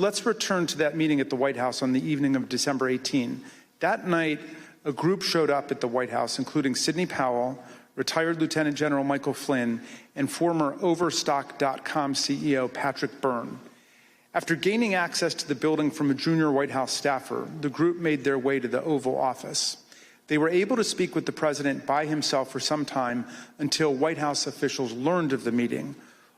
Let's return to that meeting at the White House on the evening of December 18. That night, a group showed up at the White House, including Sidney Powell, retired Lieutenant General Michael Flynn, and former Overstock.com CEO Patrick Byrne. After gaining access to the building from a junior White House staffer, the group made their way to the Oval Office. They were able to speak with the president by himself for some time until White House officials learned of the meeting.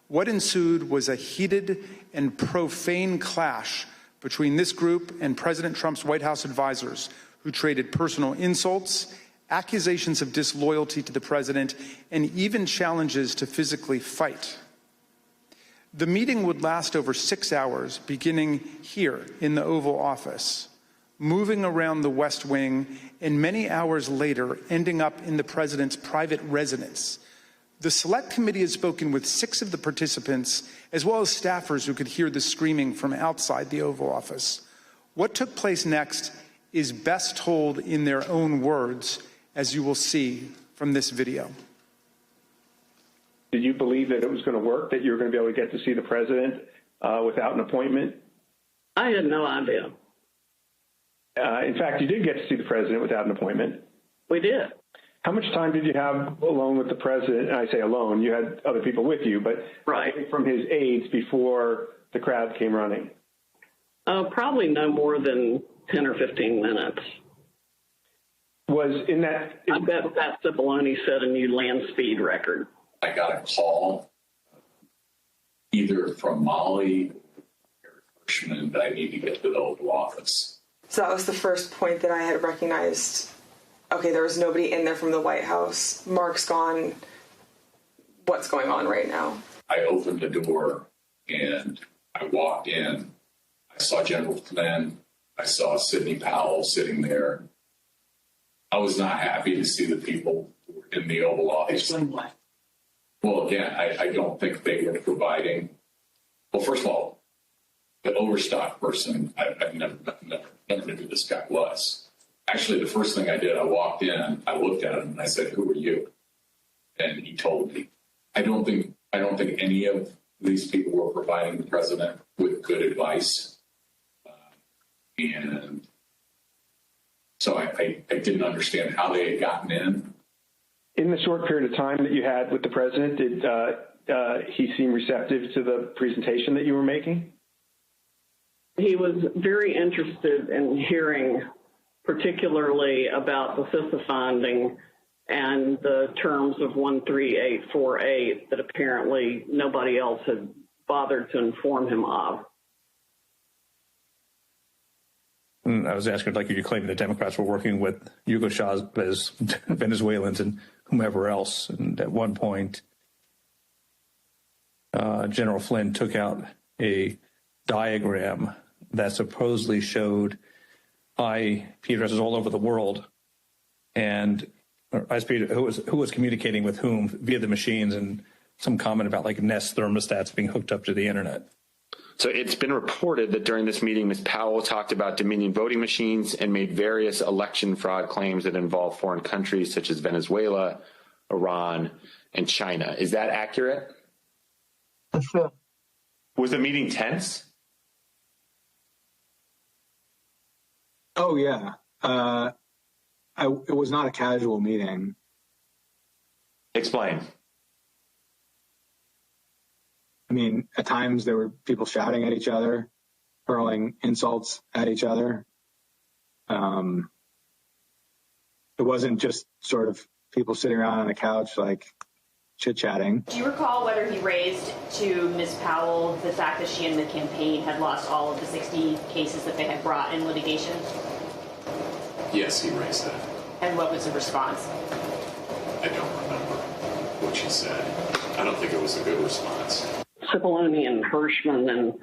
What ensued was a heated and profane clash between this group and President Trump's White House advisors, who traded personal insults, accusations of disloyalty to the president, and even challenges to physically fight. The meeting would last over 6 hours, beginning here in the Oval Office, moving around the West Wing, and many hours later, ending up in the president's private residence. The Select Committee has spoken with 6 of the participants, as well as staffers who could hear the screaming from outside the Oval Office. What took place next is best told in their own words, as you will see from this video. Did you believe that it was going to work, that you were going to be able to get to see the president without an appointment? I had no idea. In fact, you did get to see the president without an appointment. We did. How much time did you have alone with the president? And I say alone, you had other people with you, but right from his aides before the crowd came running? Probably no more than 10 or 15 minutes. Was in that... I bet Pat Cipollone set a new land speed record. I got a call either from Molly or Hirschman that I need to get to the Oval Office. So that was the first point that I had recognized. Okay, there was nobody in there from the White House. Mark's gone. What's going on right now? I opened the door and I walked in. I saw General Flynn. I saw Sidney Powell sitting there. I was not happy to see the people who were in the Oval Office. Explain why. Well, again, I don't think they were providing. Well, first of all, the Overstock person, I've never knew who this guy was. Actually, the first thing I did, I walked in, I looked at him, and I said, "Who are you?" And he told me. I don't think any of these people were providing the president with good advice, and so I didn't understand how they had gotten in. In the short period of time that you had with the president, did he seem receptive to the presentation that you were making? He was very interested in hearing particularly about the CISA finding and the terms of 13848 that apparently nobody else had bothered to inform him of. I was asking, like, you claim the Democrats were working with Hugo Chavez, Venezuelans, and whomever else. And at one point, General Flynn took out a diagram that supposedly showed IP addresses all over the world, and who was communicating with whom via the machines, and some comment about like Nest thermostats being hooked up to the internet. So it's been reported that during this meeting, Ms. Powell talked about Dominion voting machines and made various election fraud claims that involve foreign countries such as Venezuela, Iran, and China. Is that accurate? Sure. Was the meeting tense? Oh, yeah. It was not a casual meeting. Explain. I mean, at times there were people shouting at each other, hurling insults at each other. It wasn't just sort of people sitting around on a couch, like, chit-chatting. Do you recall whether he raised to Ms. Powell the fact that she and the campaign had lost all of the 60 cases that they had brought in litigation? Yes, he raised that. And what was the response? I don't remember what she said. I don't think it was a good response. Cipollone and Hirschman and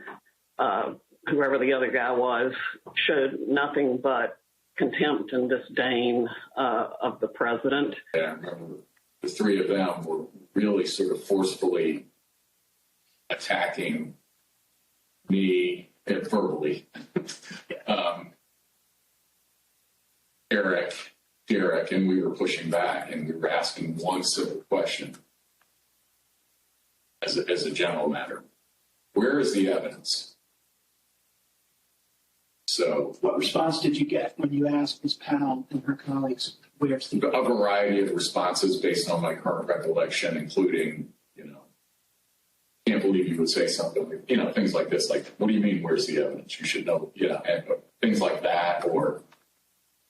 whoever the other guy was showed nothing but contempt and disdain of the president. Yeah, I remember the three of them were really sort of forcefully attacking me verbally. Derek, and we were pushing back, and we were asking one simple question as a general matter. Where is the evidence So what response did you get when you asked Ms. Powell and her colleagues where's the a variety of responses based on my current recollection, including, can't believe you would say something like, things like this, like, what do you mean, where's the evidence? You should know, and things like that, or,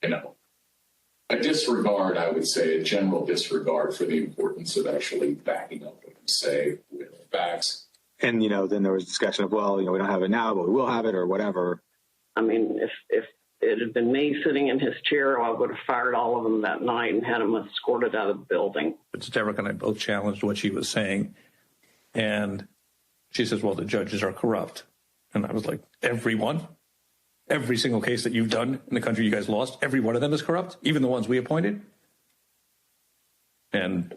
a disregard, I would say, a general disregard for the importance of actually backing up what you say with facts. And, then there was discussion of, well, we don't have it now, but we will have it or whatever. I mean, if it had been me sitting in his chair, I would have fired all of them that night and had them escorted out of the building. But Derek and I both challenged what she was saying. And she says, well, the judges are corrupt. And I was like, everyone? Every single case that you've done in the country you guys lost, every one of them is corrupt, even the ones we appointed? And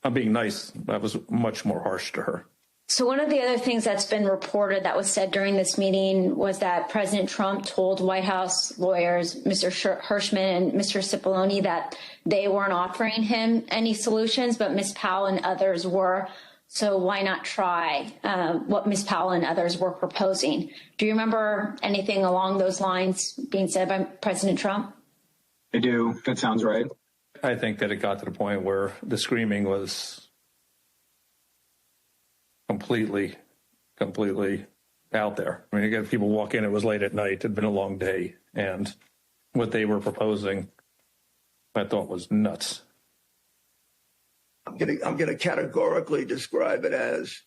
I'm being nice. I was much more harsh to her. So one of the other things that's been reported that was said during this meeting was that President Trump told White House lawyers, Mr. Hirschman and Mr. Cipollone, that they weren't offering him any solutions, but Ms. Powell and others were. So why not try what Ms. Powell and others were proposing? Do you remember anything along those lines being said by President Trump? I do. That sounds right. I think that it got to the point where the screaming was completely out there. I mean, you get people walk in, it was late at night, it had been a long day, and what they were proposing, I thought was nuts. I'm going to categorically describe it as,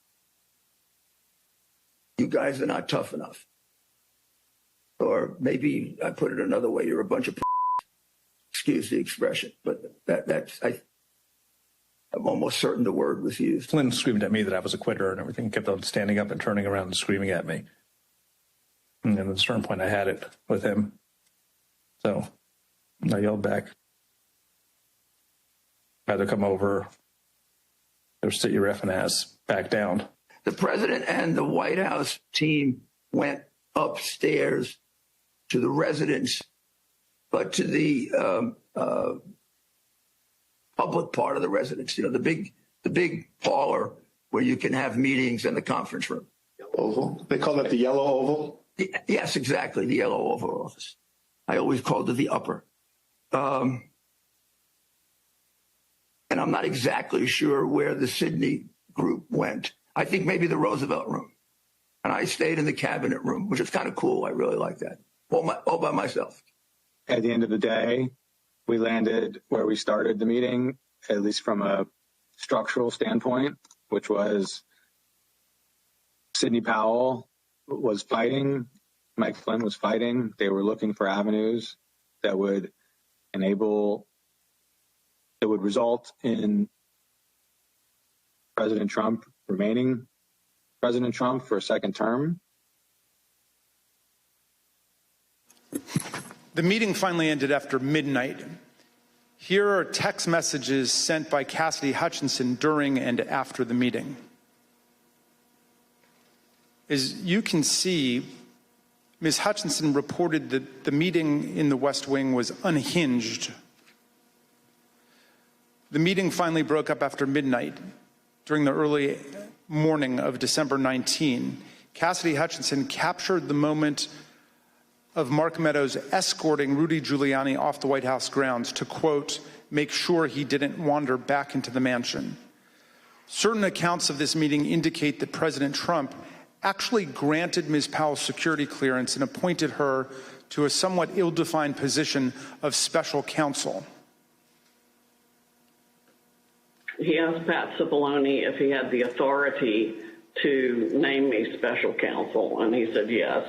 you guys are not tough enough. Or maybe I put it another way, you're a bunch of excuse the expression, but I'm almost certain the word was used. Flynn screamed at me that I was a quitter and everything, kept on standing up and turning around and screaming at me. And then at a certain point I had it with him. So I yelled back. I had to come over. Or sit your effing ass back down. The president and the White House team went upstairs to the residence, but to the public part of the residence, the big parlor where you can have meetings in the conference room. Oval. They call it the Yellow Oval? Yes, exactly, the Yellow Oval Office. I always called it the upper. And I'm not exactly sure where the Sidney group went. I think maybe the Roosevelt room. And I stayed in the cabinet room, which is kind of cool. I really like that. All by myself. At the end of the day, we landed where we started the meeting, at least from a structural standpoint, which was Sidney Powell was fighting, Mike Flynn was fighting. They were looking for avenues that would result in President Trump remaining President Trump for a second term. The meeting finally ended after midnight. Here are text messages sent by Cassidy Hutchinson during and after the meeting. As you can see, Ms. Hutchinson reported that the meeting in the West Wing was unhinged. The meeting finally broke up after midnight during the early morning of December 19. Cassidy Hutchinson captured the moment of Mark Meadows escorting Rudy Giuliani off the White House grounds to, quote, make sure he didn't wander back into the mansion. Certain accounts of this meeting indicate that President Trump actually granted Ms. Powell's security clearance and appointed her to a somewhat ill-defined position of special counsel. He asked Pat Cipollone if he had the authority to name me special counsel, and he said yes.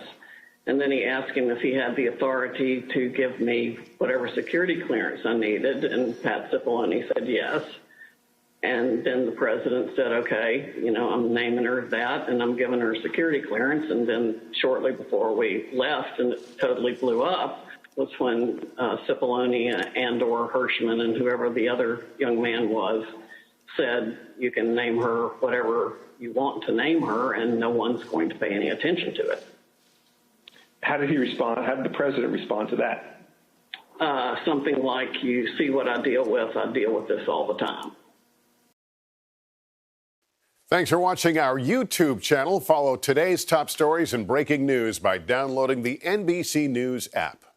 And then he asked him if he had the authority to give me whatever security clearance I needed, and Pat Cipollone said yes. And then the president said, okay, I'm naming her that, and I'm giving her security clearance. And then shortly before we left, and it totally blew up, was when Cipollone and or Hirschman and whoever the other young man was said, you can name her whatever you want to name her, and no one's going to pay any attention to it. How did he respond? How did the president respond to that? Something like, you see what I deal with this all the time. Thanks for watching our YouTube channel. Follow today's top stories and breaking news by downloading the NBC News app.